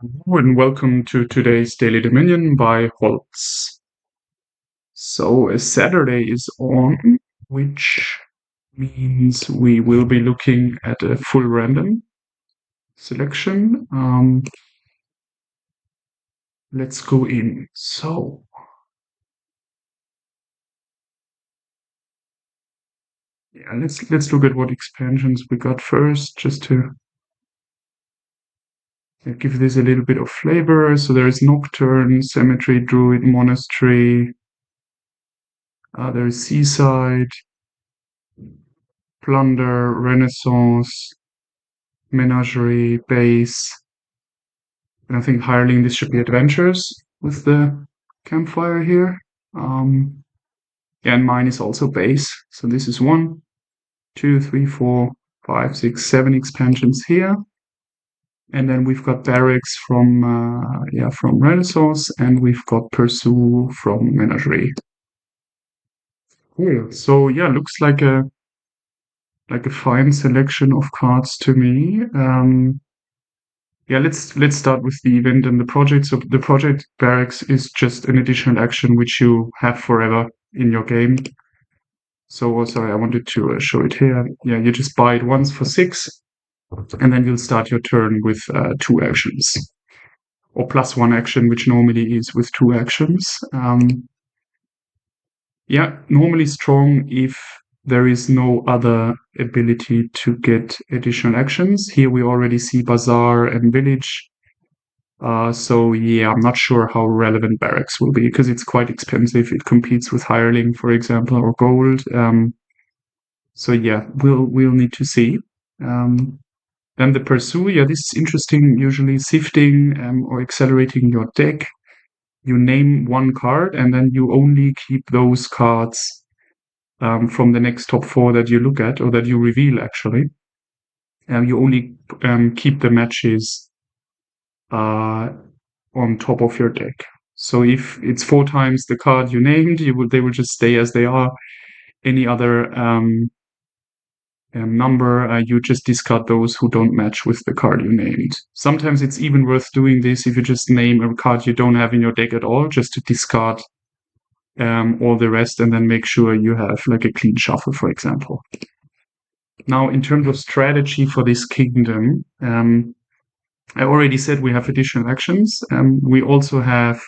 Hello and welcome to today's Daily Dominion by Holtz. So a Saturday is on, which means we will be looking at a full random selection. Let's go in. So yeah, let's look at what expansions we got first, just to give this a little bit of flavor. So there is Nocturne, Cemetery, Druid, Monastery. There is Seaside, Plunder, Renaissance, Menagerie, Base, and I think hireling this should be adventures with the campfire here. Yeah, and mine is also base. So this is 1, 2, 3, 4, 5, 6, 7 expansions here. And then we've got barracks from Renaissance, and we've got Pursue from Menagerie. Cool. So yeah, looks like a fine selection of cards to me. Yeah, let's start with the event and the project. So the project barracks is just an additional action which you have forever in your game. So sorry, I wanted to show it here. Yeah, you just buy it once for 6, and then you'll start your turn with 2 actions, or +1 action, which normally is with 2 actions. Yeah, normally strong if there is no other ability to get additional actions. Here we already see Bazaar and Village. So yeah, I'm not sure how relevant barracks will be because it's quite expensive. It competes with hireling, for example, or gold. So yeah, we'll need to see. Then the pursue, yeah, this is interesting. Usually sifting or accelerating your deck. You name 1 card and then you only keep those cards from the next top 4 that you look at or that you reveal. Actually, you only keep the matches on top of your deck. So if it's 4 times the card you named, they will just stay as they are. Any other number, you just discard those who don't match with the card you named. Sometimes it's even worth doing this if you just name a card you don't have in your deck at all, just to discard all the rest and then make sure you have like a clean shuffle, for example. Now, in terms of strategy for this kingdom, I already said we have additional actions. We also have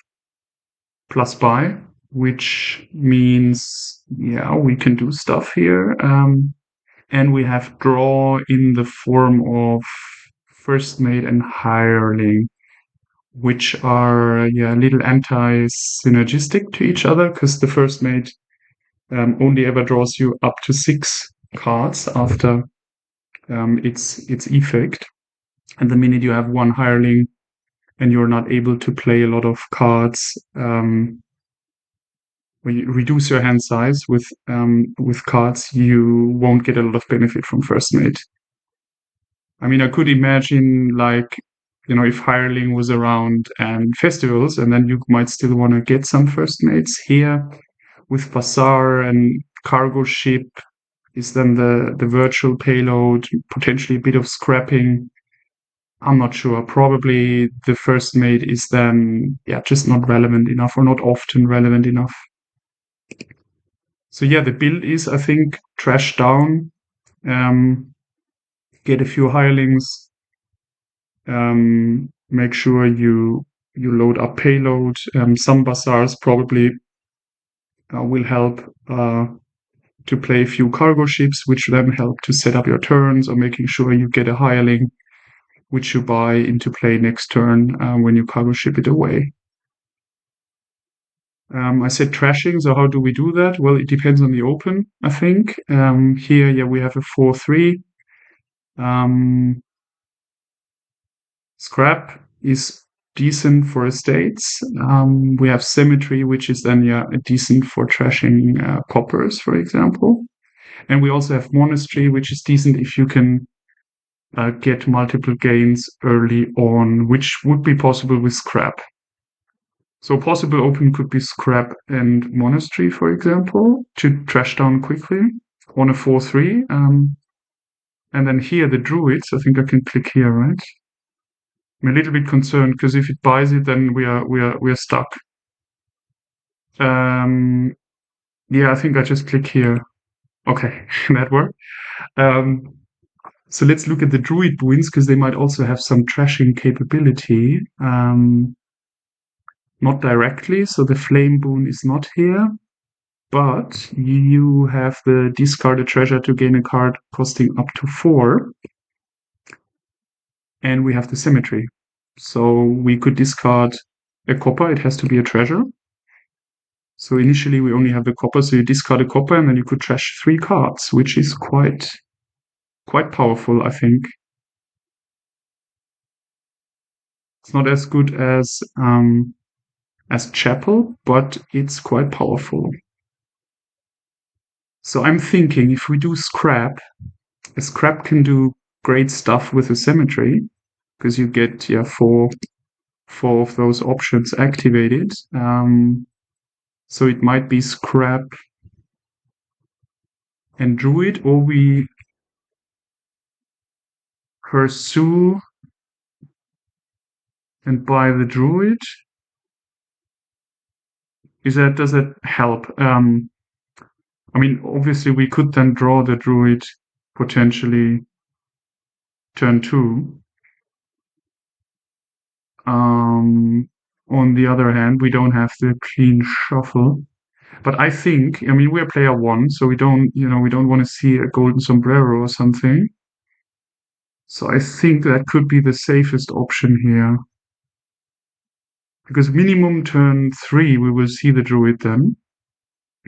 plus buy, which means, yeah, we can do stuff here. And we have draw in the form of first mate and hireling, which are, yeah, a little anti-synergistic to each other because the first mate only ever draws you up to 6 cards after its effect. And the minute you have 1 hireling and you're not able to play a lot of cards, when you reduce your hand size with cards, you won't get a lot of benefit from first mate. I mean, I could imagine, like, if hireling was around and festivals, and then you might still want to get some first mates here with Bazaar and cargo ship is then the virtual payload, potentially a bit of scrapping. I'm not sure. Probably the first mate is then, yeah, just not relevant enough or not often relevant enough. So yeah, the build is, I think, trash down, get a few hirelings, make sure you load up payload. Some bazaars probably will help to play a few cargo ships, which then help to set up your turns, or making sure you get a hireling, which you buy into play next turn when you cargo ship it away. I said trashing, so how do we do that? Well, it depends on the open, I think. Here, yeah, we have a 4-3. Scrap is decent for estates. We have Cemetery, which is then, yeah, decent for trashing coppers, for example. And we also have Monastery, which is decent if you can get multiple gains early on, which would be possible with Scrap. So possible open could be Scrap and Monastery, for example, to trash down quickly on a 4-3. And then here, the Druids, I think I can click here, right? I'm a little bit concerned because if it buys it, then we are stuck. Yeah, I think I just click here. Okay, that worked. So let's look at the Druid boons because they might also have some trashing capability. Not directly, so the Flame boon is not here, but you have the discard a treasure to gain a card costing up to 4. And we have the Symmetry. So we could discard a copper, it has to be a treasure. So initially we only have the copper, so you discard a copper and then you could trash 3 cards, which is quite powerful, I think. It's not as good as Chapel, but it's quite powerful. So I'm thinking if we do Scrap, a Scrap can do great stuff with a Symmetry, because you get four of those options activated. So it might be Scrap and Druid, or we pursue and buy the Druid. Does that help? I mean, obviously we could then draw the Druid potentially turn 2. On the other hand, we don't have the clean shuffle. But I think, I mean, we're player 1, so we don't want to see a golden sombrero or something. So I think that could be the safest option here. Because minimum turn 3, we will see the Druid then.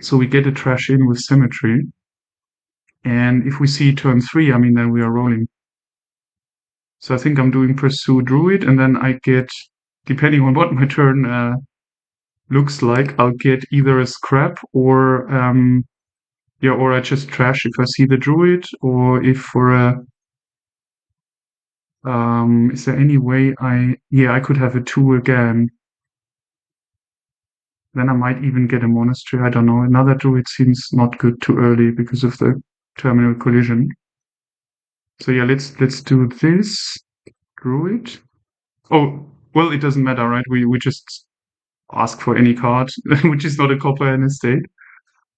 So we get a trash in with Symmetry. And if we see turn 3, I mean, then we are rolling. So I think I'm doing Pursue Druid, and then I get, depending on what my turn looks like, I'll get either a Scrap or I just trash if I see the Druid, or if for a is there any way I could have a 2 again. Then I might even get a Monastery. I don't know. Another Druid seems not good too early because of the terminal collision. So yeah, let's do this Druid. Oh, well, it doesn't matter, right? We just ask for any card, which is not a copper in a state.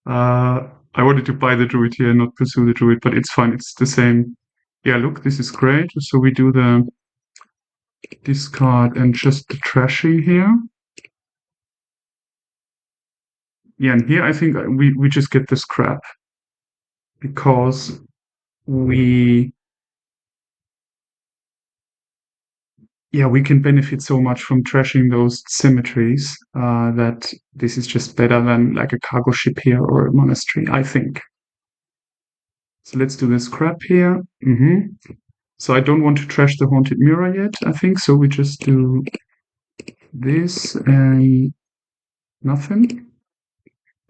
I wanted to buy the Druid here, not pursue the Druid, but it's fine. It's the same. Yeah, look, this is great. So we do the discard and just the trashing here. Yeah, and here I think we just get the Scrap because we can benefit so much from trashing those Symmetries that this is just better than like a cargo ship here or a Monastery, I think. So let's do the Scrap here. So I don't want to trash the Haunted Mirror yet, I think. So we just do this and nothing.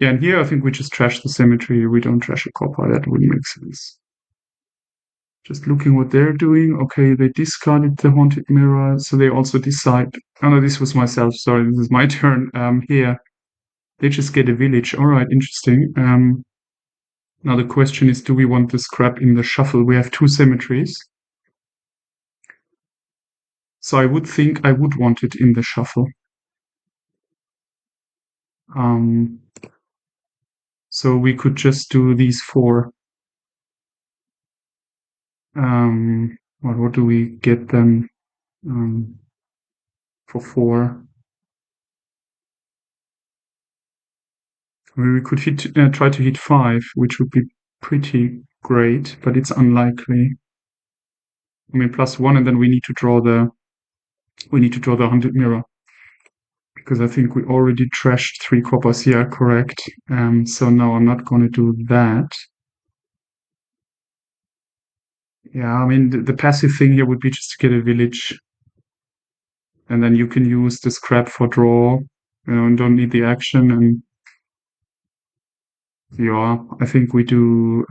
Yeah, and here I think we just trash the Symmetry. We don't trash a copper. That wouldn't make sense. Just looking what they're doing. Okay, they discarded the Haunted Mirror, so they also decide. Oh no, this was myself. Sorry, this is my turn. Here, they just get a village. All right, interesting. Now the question is, do we want the Scrap in the shuffle? We have 2 Symmetries. So I would think I would want it in the shuffle. So we could just do these 4. What do we get then for 4? We could try to hit 5, which would be pretty great, but it's unlikely. I mean, +1, and then we need to draw the Haunted Mirror, because I think we already trashed 3 coppers here, correct? So no, I'm not going to do that. Yeah, I mean, the passive thing here would be just to get a village, and then you can use the Scrap for draw, and don't need the action. And yeah, I think we do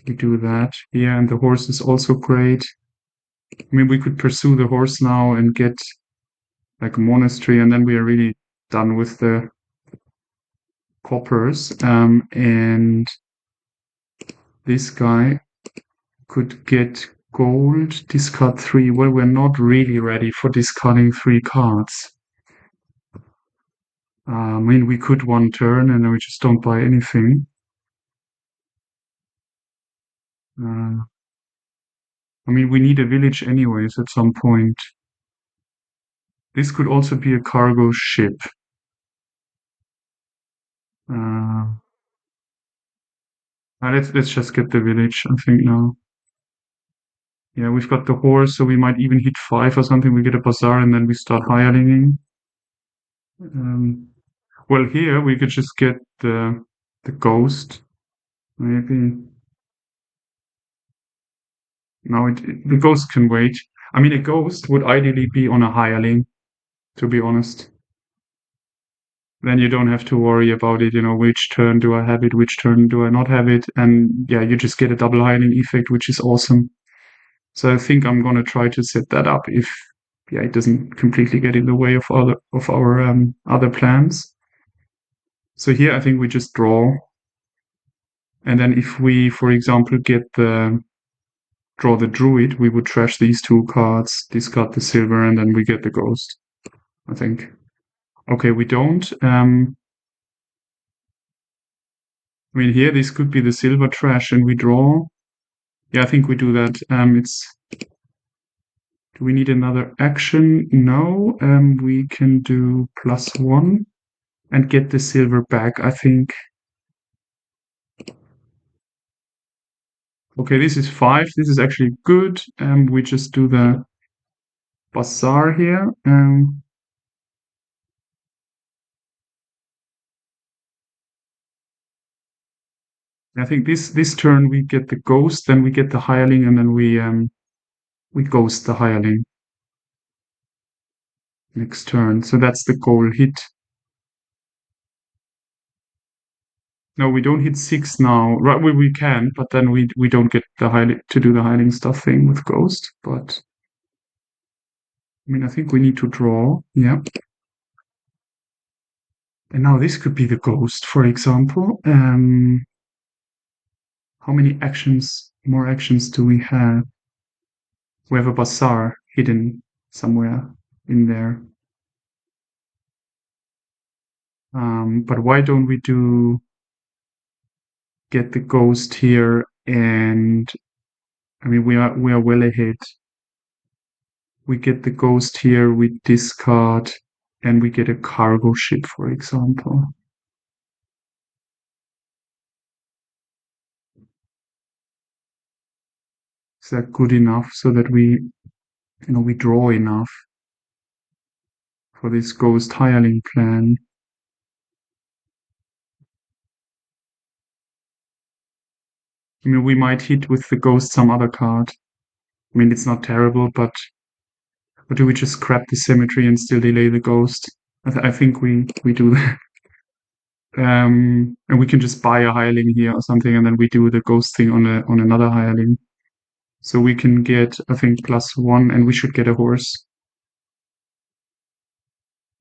that here, and the horse is also great. I mean, we could pursue the horse now and get like a Monastery, and then we are really done with the coppers. And this guy could get gold, discard 3. Well, we're not really ready for discarding 3 cards. I mean, we could one turn and then we just don't buy anything. I mean, we need a village anyways at some point. This could also be a cargo ship. Let's just get the village, I think now. Yeah, we've got the horse, so we might even hit 5 or something. We get a bazaar and then we start hirelinging. Well, here we could just get the ghost, maybe. No, the ghost can wait. I mean, a ghost would ideally be on a hireling, to be honest. Then you don't have to worry about it, which turn do I have it, which turn do I not have it, and yeah, you just get a double hireling effect, which is awesome. So I think I'm gonna try to set that up if it doesn't completely get in the way of our other plans. So here I think we just draw. And then if we, for example, draw the druid, we would trash these 2 cards, discard the silver, and then we get the ghost, I think. Okay, we don't. I mean, here this could be the silver trash, and we draw. Yeah, I think we do that. Do we need another action? No. We can do +1 and get the silver back, I think. Okay, this is 5. This is actually good. We just do the bazaar here. I think this turn we get the ghost, then we get the hireling, and then we ghost the hireling next turn. So that's the goal hit. No, we don't hit 6 now. Right, we can, but then we don't get the hireling to do the hireling stuff thing with ghost. But I mean, I think we need to draw. Yeah. And now this could be the ghost, for example. How many more actions do we have? We have a bazaar hidden somewhere in there. But why don't we get the ghost here? And I mean, we are well ahead. We get the ghost here, we discard, and we get a cargo ship, for example. Is that good enough so that we draw enough for this ghost hireling plan? I mean, we might hit with the ghost some other card. I mean, it's not terrible, but or do we just scrap the symmetry and still delay the ghost? I think we do that. And we can just buy a hireling here or something, and then we do the ghost thing on another hireling. So we can get, I think, +1, and we should get a horse.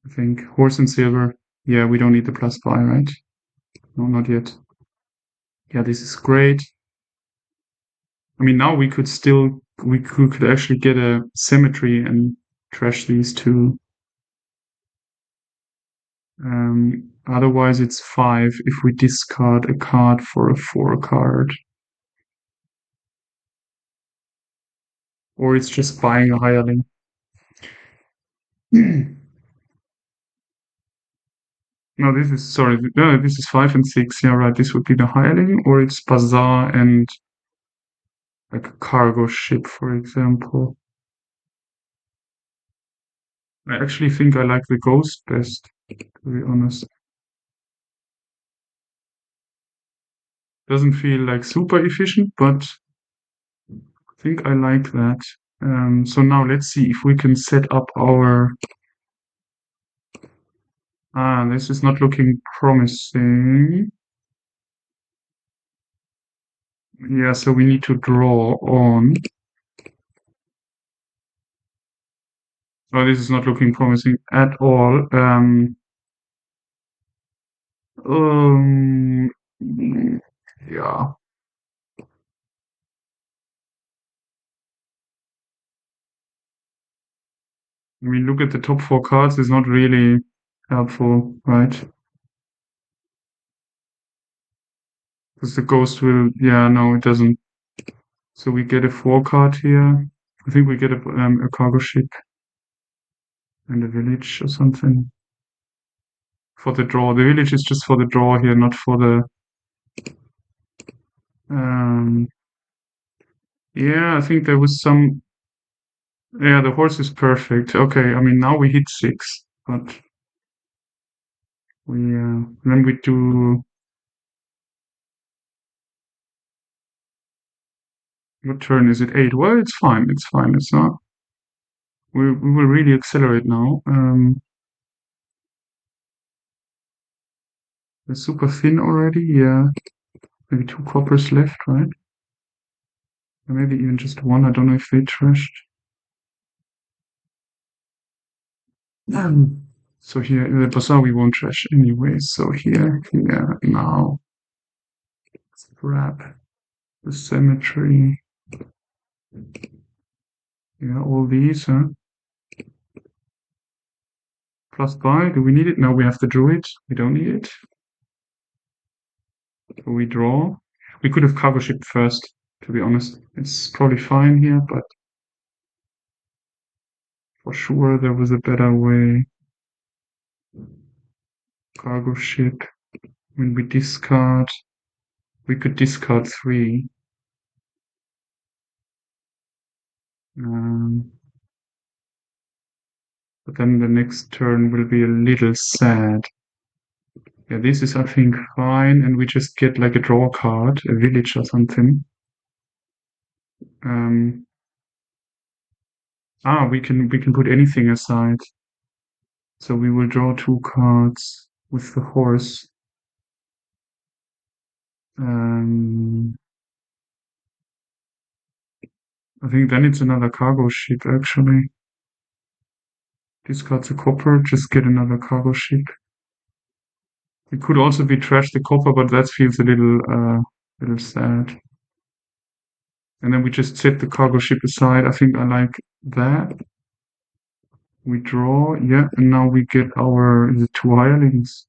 I think horse and silver. Yeah, we don't need the +5, right? No, not yet. Yeah, this is great. I mean, now we could actually get a symmetry and trash these 2. Otherwise, it's 5 if we discard a card for a 4 card. Or it's just buying a hireling. No, this is 5 and 6. Yeah, right. This would be the hireling, or it's bazaar and like a cargo ship, for example. I actually think I like the ghost best, to be honest. Doesn't feel like super efficient, but I think I like that. So now let's see if we can set up our. This is not looking promising. Yeah, so we need to draw on. Oh, this is not looking promising at all. Yeah. I mean, look at the top 4 cards, it's not really helpful, right? Because the ghost will, yeah, no, it doesn't. So we get a 4 card here. I think we get a cargo ship and a village or something for the draw. The village is just for the draw here, not for the. Um, yeah, I think there was some. Yeah, the horse is perfect. Okay, I mean now we hit 6, but we then we do. What turn is it? 8. Well, it's fine. It's fine. It's not. We will really accelerate now. We're super thin already. Yeah, maybe 2 coppers left, right? Or maybe even just 1. I don't know if they trashed. So here in the bazaar we won't trash anyway. So here, now. Let's grab the cemetery. Yeah, all these, huh? Plus buy. Do we need it? No, we have the druid. We don't need it. So we draw. We could have cargo ship first, to be honest. It's probably fine here, but for sure there was a better way. Cargo ship. When we discard, we could discard 3. But then the next turn will be a little sad. Yeah, this is, I think, fine, and we just get like a draw card, a village or something. We can put anything aside. So we will draw 2 cards with the horse. I think then it's another cargo ship, actually. Discard the copper, just get another cargo ship. We could also be trash the copper, but that feels a little sad. And then we just set the cargo ship aside. I think I like that. We draw, yeah, and now we get our 2 hirelings.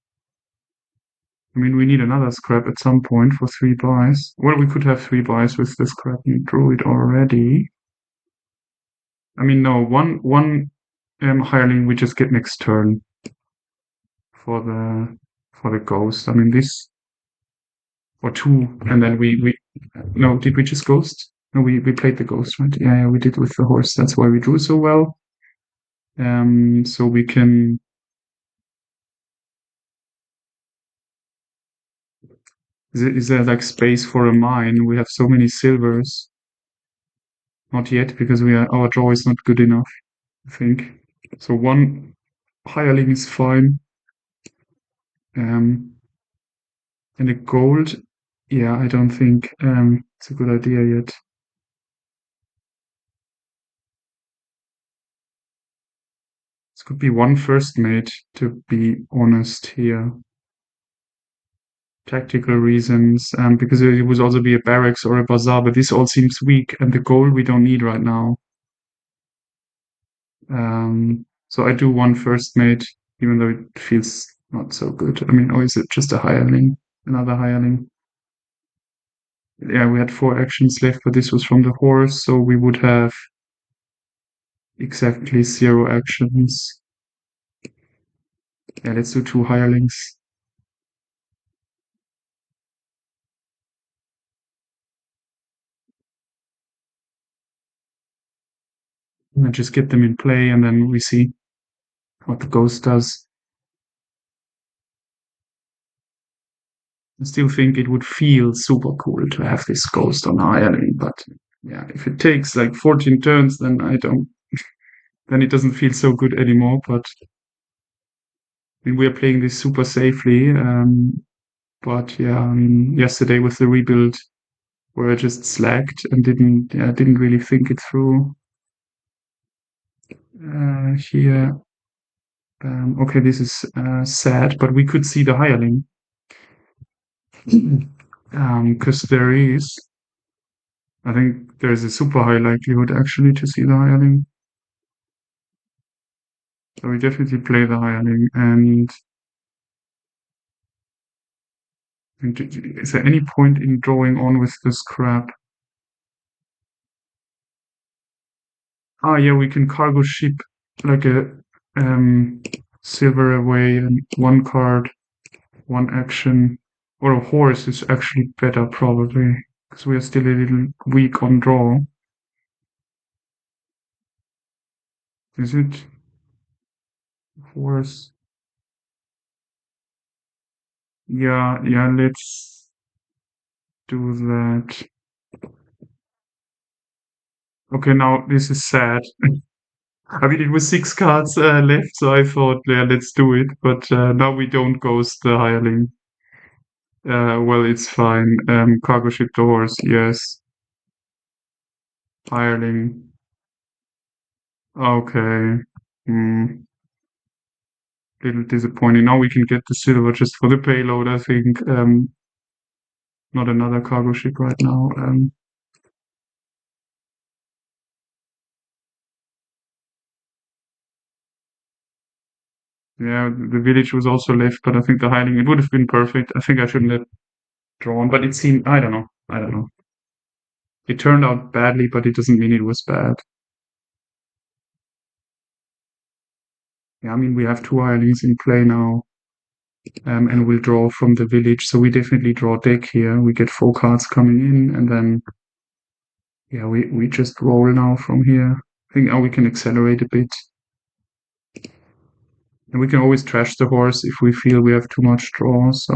I mean, we need another scrap at some point for 3 buys. Well, we could have 3 buys with the scrap and druid already. I mean, no, one hireling we just get next turn for the ghost. I mean, this or 2, and then we no, did we just ghost? No, we played the ghost, right? Yeah, we did with the horse. That's why we drew so well. So we can. Is there like space for a mine? We have so many silvers. Not yet, because our draw is not good enough, I think. So 1 hireling is fine. And a gold, yeah, I don't think it's a good idea yet. This could be 1 first mate, to be honest here. Tactical reasons, because it would also be a barracks or a bazaar, but this all seems weak, and the gold we don't need right now. So I do 1 first mate, even though it feels not so good. I mean, or is it just a hireling? Another hireling? Yeah, we had 4 actions left, but this was from the horse, so we would have exactly 0 actions. Yeah, let's do 2 hirelings. And just get them in play, and then we see what the ghost does. I still think it would feel super cool to have this ghost on hireling, but yeah, if it takes like 14 turns, then then it doesn't feel so good anymore. But I mean, we are playing this super safely. But yeah, I mean, yesterday with the rebuild, where I just slacked and didn't really think it through. Here, okay, this is sad, but we could see the hireling. Because I think there's a super high likelihood actually to see the hireling. So we definitely play the hireling. And is there any point in drawing on with the scrap? Ah, yeah, we can cargo ship like a silver away and one card, one action. Or a horse is actually better, probably, because we are still a little weak on draw. Is it? Horse. Yeah, yeah, let's do that. Okay, now this is sad. I mean, it was 6 cards left, so I thought, yeah, let's do it. But now we don't ghost the hireling. Well, it's fine. Cargo ship the horse, yes. Hireling. Okay. Hmm. Little disappointing. Now we can get the silver just for the payload, I think. Not another cargo ship right now. Yeah, the village was also left, but I think the hiding, it would have been perfect. I think I shouldn't have drawn, but it seemed, I don't know. I don't know. It turned out badly, but it doesn't mean it was bad. Yeah, I mean, we have two hirelings in play now, and we'll draw from the village. So we definitely draw deck here. We get 4 cards coming in, and then, yeah, we just roll now from here. I think we can accelerate a bit. And we can always trash the horse if we feel we have too much draw. So,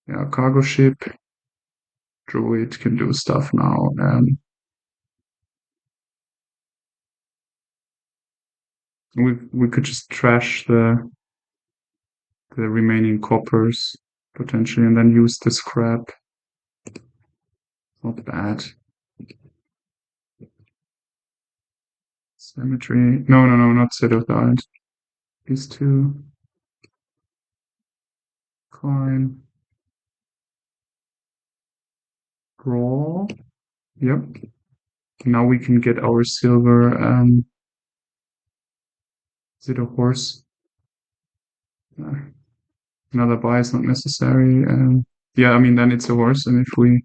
yeah, cargo ship, druid can do stuff now. We could just trash the remaining coppers potentially, and then use the scrap. Not bad. Symmetry. No, no, no, not set of died. These two. Coin. Draw. Yep. Now we can get our silver. Is it a horse? Another buy is not necessary. Yeah, I mean, then it's a horse, and if we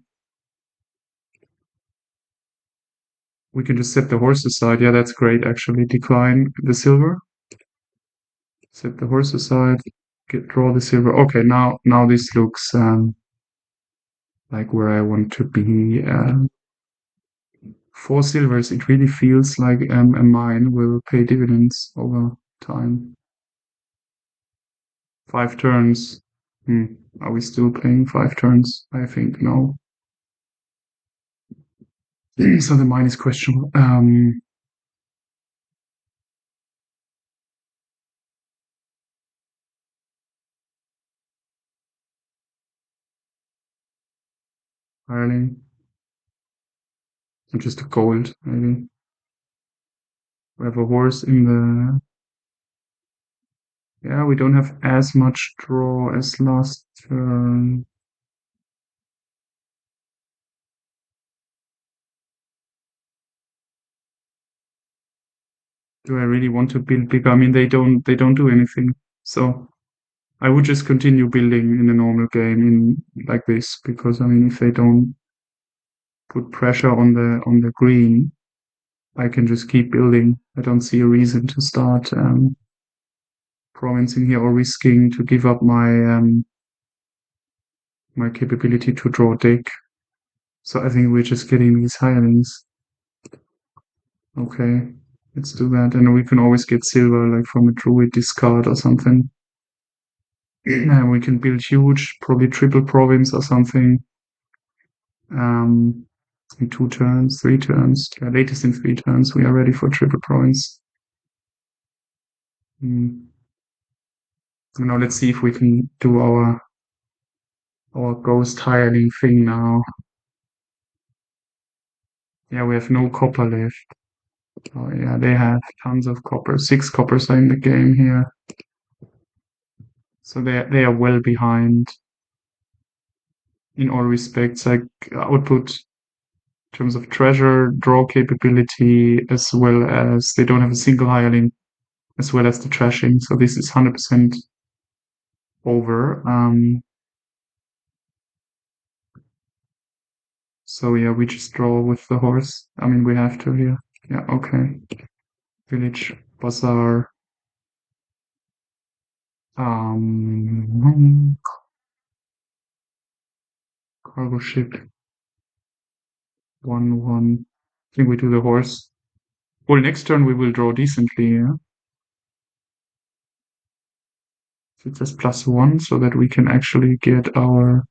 can just set the horse aside. Yeah, that's great, actually. Decline the silver. Set the horse aside. Draw the silver. Okay, now this looks like where I want to be. 4 silvers. It really feels like a mine will pay dividends over time. 5 turns. Are we still playing 5 turns? I think no. So the mine is questionable. Ireland. Just a gold, maybe. We have a horse in the. Yeah, we don't have as much draw as last turn. Do I really want to build bigger? I mean, they don't do anything. So I would just continue building in a normal game in like this, because I mean, if they don't put pressure on the green, I can just keep building. I don't see a reason to start provincing here or risking to give up my capability to draw deck. So I think we're just getting these hirelings. Okay, let's do that. And we can always get silver, like from a druid discard or something. And we can build huge, probably triple province or something. In 2 turns, 3 turns. Yeah, latest in 3 turns, we are ready for triple province. Now let's see if we can do our ghost hireling thing now. Yeah, we have no copper left. Oh yeah, they have tons of copper. 6 coppers are in the game here. So they are well behind in all respects, like output. in terms of treasure, draw capability, as well as they don't have a single hireling, as well as the trashing. So this is 100% over. So yeah, we just draw with the horse. I mean, we have to here. Yeah, okay. Village, bazaar. Cargo ship. 1-1. I think we do the horse. Well, next turn we will draw decently, yeah. So it says +1 so that we can actually get our.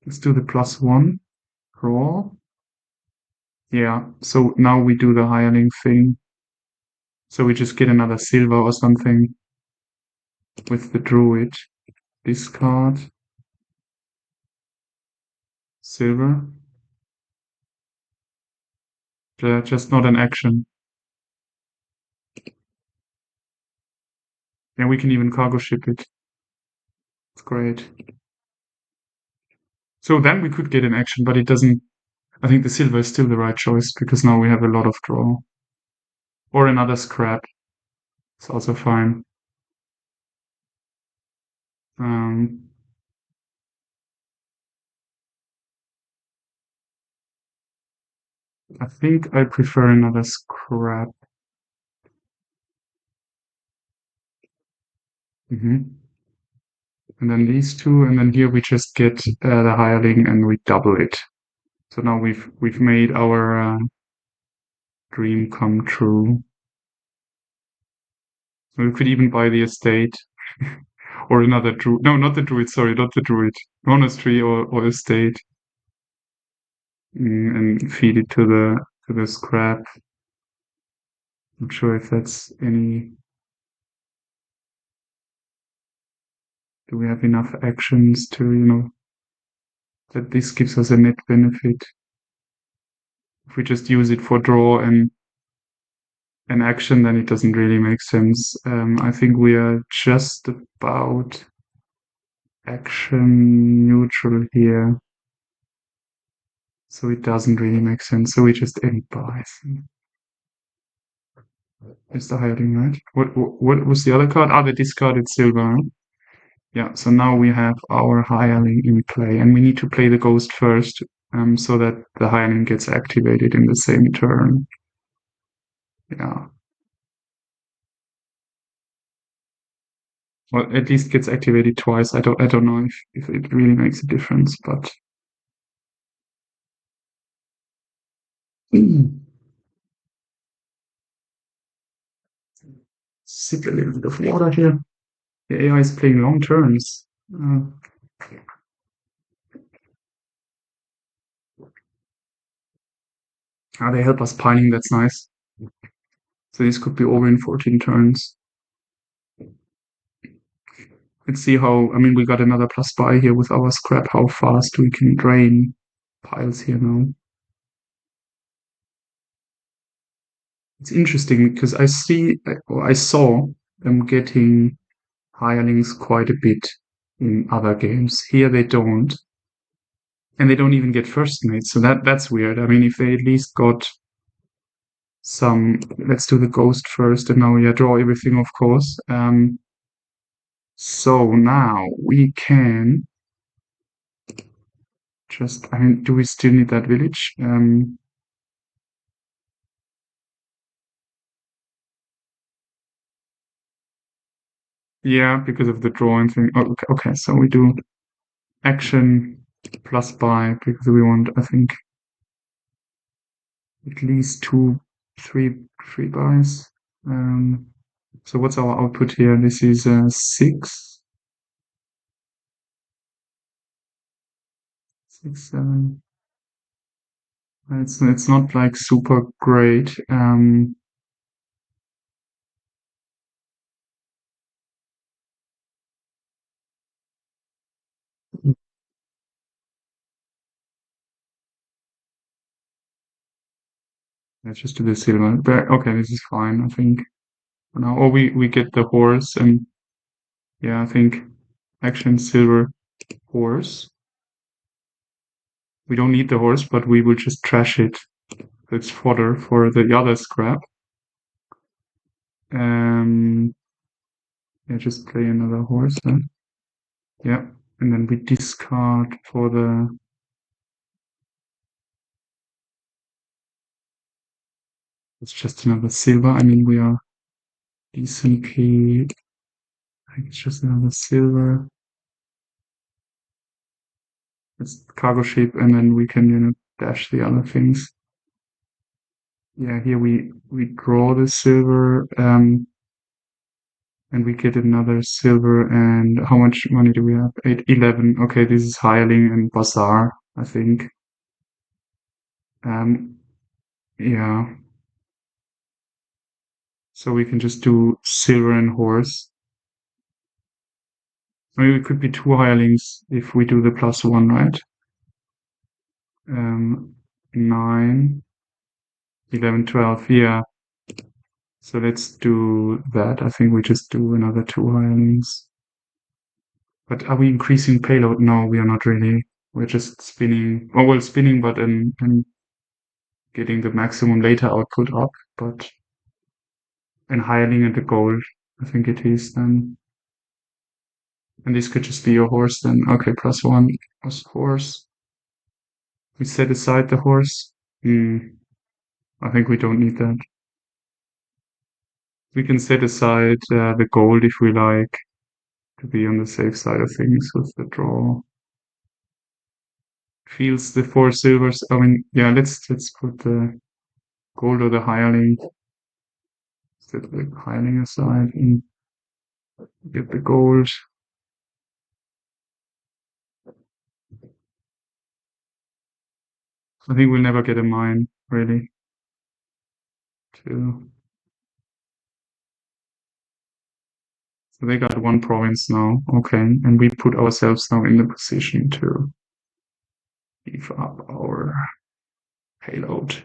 Let's do the +1. Draw. Yeah, so now we do the hireling thing. So we just get another silver or something with the druid. Discard. Silver. Just not an action. Yeah, we can even cargo ship it. It's great. So then we could get an action, but it doesn't. I think the silver is still the right choice because now we have a lot of draw. Or another scrap. It's also fine. Um, I think I prefer another scrap. And then these two, and then here we just get the hireling and we double it. So now we've made our dream come true. So we could even buy the estate or another druid. No, not the druid. Sorry, not the druid. Monastery or estate, and feed it to the scrap. Not sure if that's any. Do we have enough actions to that this gives us a net benefit? If we just use it for draw and an action, then it doesn't really make sense. I think we are just about action neutral here. So it doesn't really make sense. So we just end by. Is the hireling, right? What was the other card? Ah, the discarded silver. Yeah, so now we have our hireling in play, and we need to play the ghost first, so that the hireling gets activated in the same turn. Yeah. Well, at least gets activated twice. I don't know if it really makes a difference, but sip a little bit of water here. The AI is playing long turns. They help us piling. That's nice. So this could be over in 14 turns. Let's see how. I mean, we got another plus buy here with our scrap. How fast we can drain piles here now. It's interesting because I saw them getting hirelings quite a bit in other games. Here they don't, and they don't even get first mates. So that's weird. I mean, if they at least got some, let's do the ghost first, and now draw everything, of course. So now we can just. I mean, do we still need that village? Yeah, because of the drawing thing. Oh, okay, so we do action plus buy because we want, I think, at least three buys. So what's our output here? This is 6, 6, 7. It's not like super great. Let's just do the silver. But okay, this is fine, I think. For now, or we get the horse, and yeah, I think action silver horse. We don't need the horse, but we will just trash it. It's fodder for the other scrap. Yeah, just play another horse then. Yeah, and then we discard for the... It's just another silver. I mean, we are decently... I think it's just another silver. It's cargo ship, and then we can, dash the other things. Yeah, here we draw the silver, and we get another silver. And how much money do we have? 11. Okay, this is hireling and bazaar, I think. Yeah. So we can just do silver and horse. Maybe it could be 2 hirelings if we do the +1, right? 9, 11, 12. Yeah. So let's do that. I think we just do another 2 hirelings. But are we increasing payload? No, we are not really. We're just spinning. Oh, well, spinning, but and getting the maximum later output up. But and hireling and the gold, I think it is then. And this could just be your horse then. Okay, +1 was horse. We set aside the horse. I think we don't need that. We can set aside the gold if we like, to be on the safe side of things with the draw. Feels the 4 silvers. I mean, yeah, let's put the gold or the hireling. Set the hireling aside and get the gold. I think we'll never get a mine, really. So they got 1 province now. Okay, and we put ourselves now in the position to beef up our payload.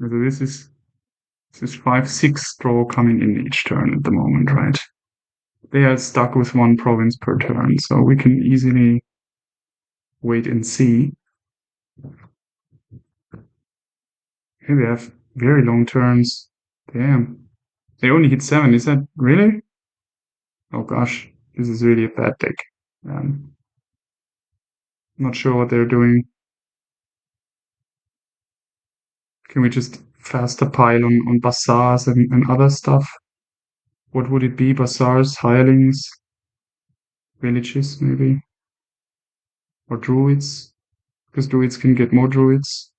So this is 5-6 draw coming in each turn at the moment, right? They are stuck with 1 province per turn, so we can easily wait and see. Here they have very long turns. Damn. They only hit 7. Is that really? Oh gosh, this is really a bad deck. Not sure what they're doing. Can we just faster pile on bazaars and other stuff? What would it be? Bazaars, hirelings, villages, maybe? Or druids? Because druids can get more druids.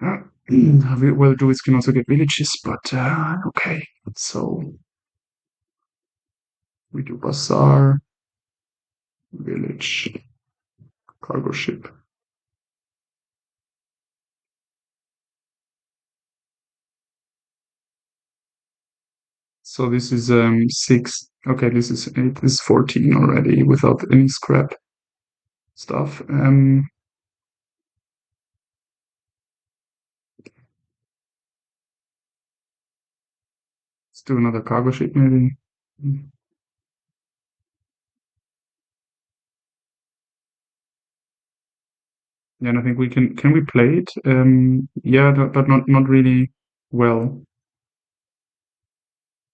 Well, druids can also get villages, but okay. So we do bazaar, village, cargo ship. So this is 6. Okay, this is 8. This is 14 already without any scrap stuff. Let's do another cargo ship maybe. Yeah, and I think we can we play it? Yeah, but not really well.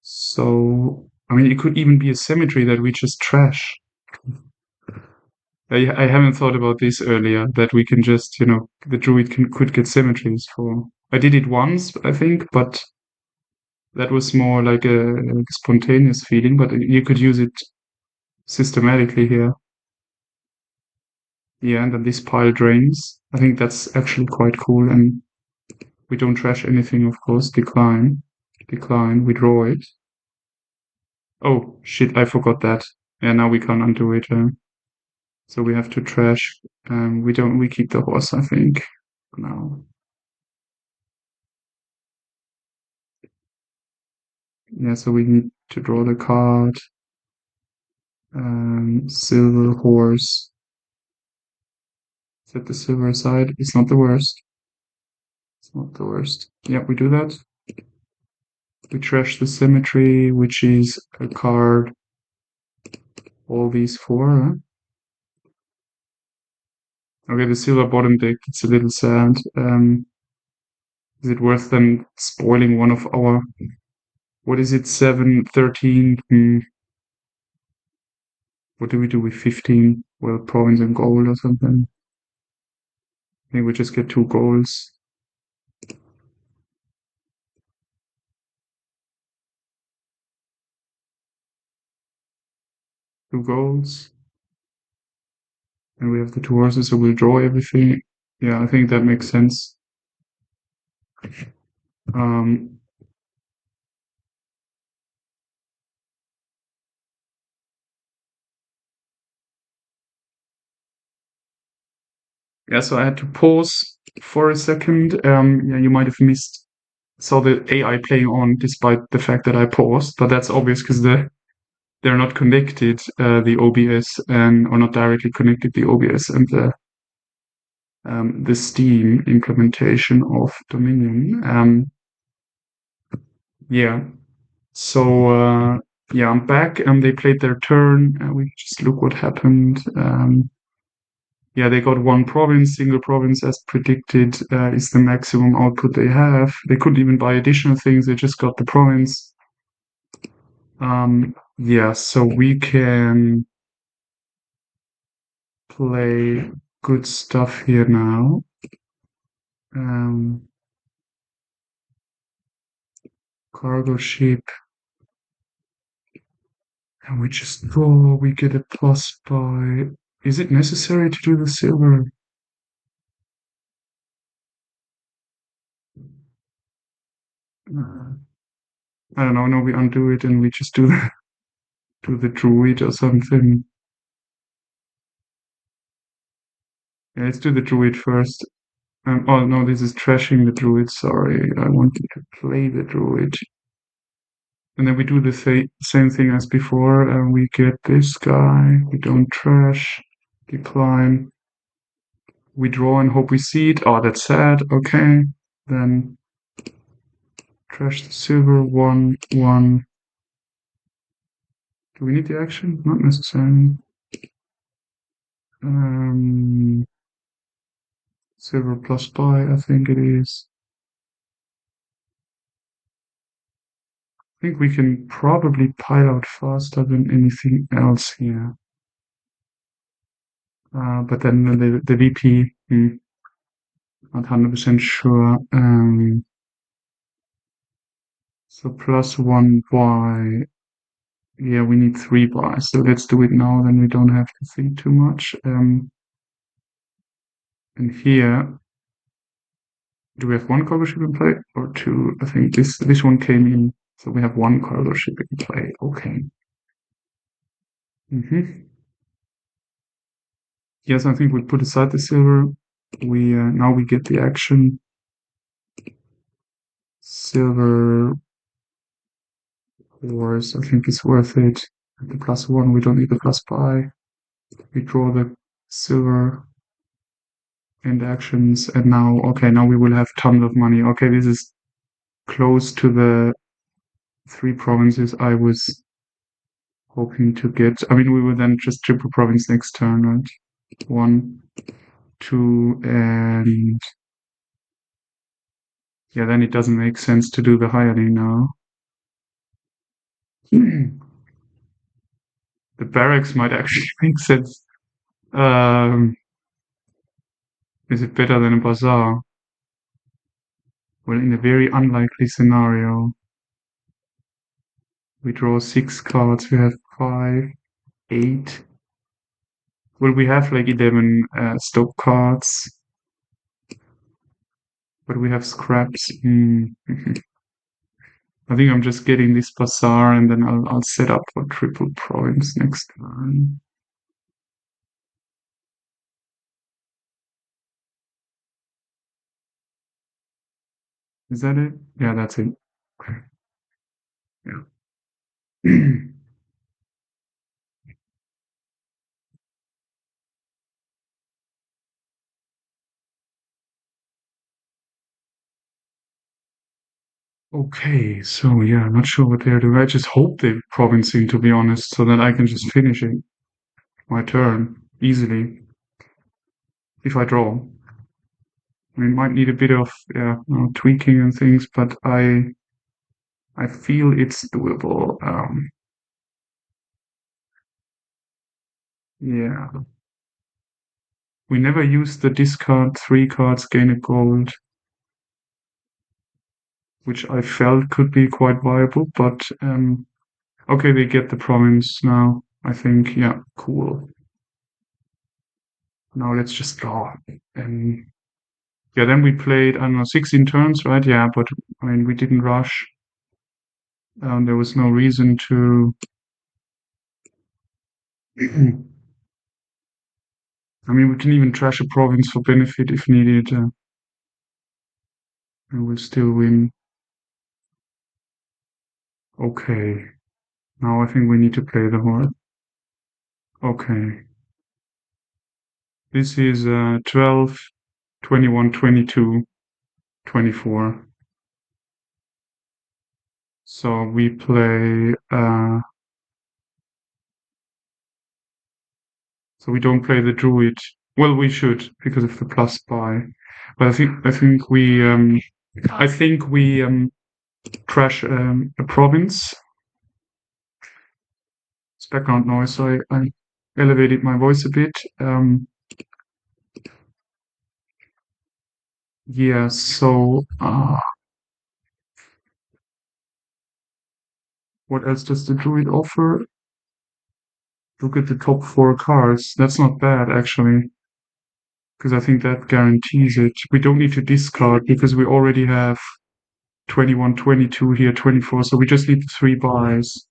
So I mean, it could even be a symmetry that we just trash. I haven't thought about this earlier, that we can just, the druid could get symmetries for. I did it once, I think, but that was more like a spontaneous feeling, but you could use it systematically here. Yeah, and then this pile drains. I think that's actually quite cool, and we don't trash anything, of course. Decline, we draw it. Oh, shit, I forgot that. Yeah, now we can't undo it. So we have to trash. We keep the horse, I think, now. Yeah, so we need to draw the card. Silver horse. Set the silver aside. It's not the worst. It's not the worst. Yeah, we do that. We trash the symmetry, which is a card. All these four. Huh? Okay, the silver bottom deck. It's a little sad. Is it worth them spoiling one of our? What is it? 7, 13. What do we do with 15? Well, province and gold or something. I think we just get 2 golds. 2 golds. And we have the 2 horses, so we'll draw everything. Yeah, I think that makes sense. Yeah, so I had to pause for a second. Yeah, you might have saw the AI playing on despite the fact that I paused, but that's obvious because they're not connected, the OBS or not directly connected, the OBS and the Steam implementation of Dominion. Yeah. So yeah, I'm back. They played their turn. We just look what happened. Yeah, they got 1 province. Single province, as predicted, is the maximum output they have. They couldn't even buy additional things. They just got the province. Yeah, so we can play good stuff here now. Cargo ship. And we just draw. We get a plus by. Is it necessary to do the silver? I don't know. No, we undo it and we just do the druid or something. Yeah, let's do the druid first. Oh no, this is trashing the druid. Sorry, I wanted to play the druid. And then we do the same thing as before. We get this guy. We don't trash. Decline. We draw and hope we see it. Oh, that's sad. Okay. Then trash the silver. 1, 1. Do we need the action? Not necessarily. Silver plus buy, I think it is. I think we can probably pile out faster than anything else here. But then the VP, not 100% sure. So plus 1 buy. Yeah, we need 3 buys. So let's do it now, then we don't have to think too much. And here, do we have 1 cargo ship in play or 2? I think this one came in. So we have 1 cargo ship in play. Okay. Yes, I think we put aside the silver. We now we get the action. Silver wars, I think it's worth it. At the plus 1, we don't need the plus buy. We draw the silver and actions, and now, okay, now we will have tons of money. Okay, this is close to the 3 provinces I was hoping to get. I mean, we will then just triple province next turn, right? 1, 2, and yeah, then it doesn't make sense to do the hireling now. The barracks might actually make sense. Is it better than a bazaar? Well, in a very unlikely scenario, we draw 6 cards. We have 5, 8. Well, we have like 11 stock cards, but we have scraps. I think I'm just getting this bazaar, and then I'll set up for triple province next turn. Is that it? Yeah, that's it. Okay. Yeah. Okay, so yeah, I'm not sure what they're doing. I just hope they're provincing, to be honest, so that I can just finish it. My turn easily if I draw. I mean, might need a bit of tweaking and things, but I feel it's doable. Yeah, we never used the discard 3 cards, gain a gold, which I felt could be quite viable. But okay, we get the province now. I think, yeah, cool. Now let's just draw. And yeah, then we played, I don't know, 16 turns, right? Yeah, but I mean, we didn't rush. There was no reason to. I mean, we can even trash a province for benefit if needed, and we'll still win. Okay, now I think we need to play the horse. Okay, this is 12, 21, 22, 24. So we play. So we don't play the Druid. Well, we should because of the plus buy. But I think we trash a province. It's background noise, so I elevated my voice a bit. Yeah, so what else does the Druid offer? Look at the top 4 cards. That's not bad, actually, because I think that guarantees it. We don't need to discard because we already have 21, 22 here, 24, so we just need 3 buys.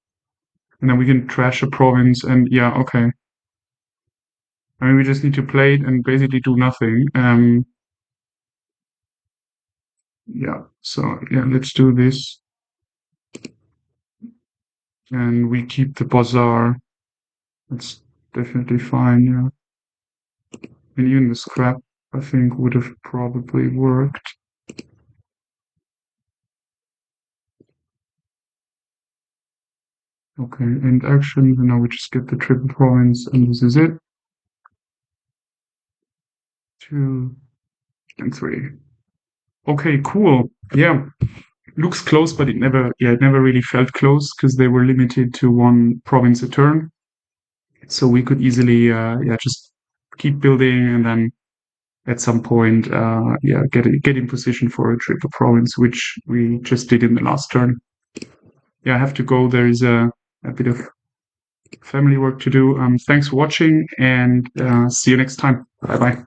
And then we can trash a province and yeah, okay. I mean, we just need to play it and basically do nothing. Yeah, so yeah, let's do this. And we keep the bazaar. That's definitely fine, yeah. And even the scrap, I think, would have probably worked. Okay, end action. And now we just get the triple province, and this is it. 2 and 3. Okay, cool. Yeah, looks close, but it never really felt close because they were limited to 1 province a turn. So we could easily, just keep building and then at some point, get in position for a triple province, which we just did in the last turn. Yeah, I have to go. There is a bit of family work to do. Thanks for watching and see you next time. Bye bye.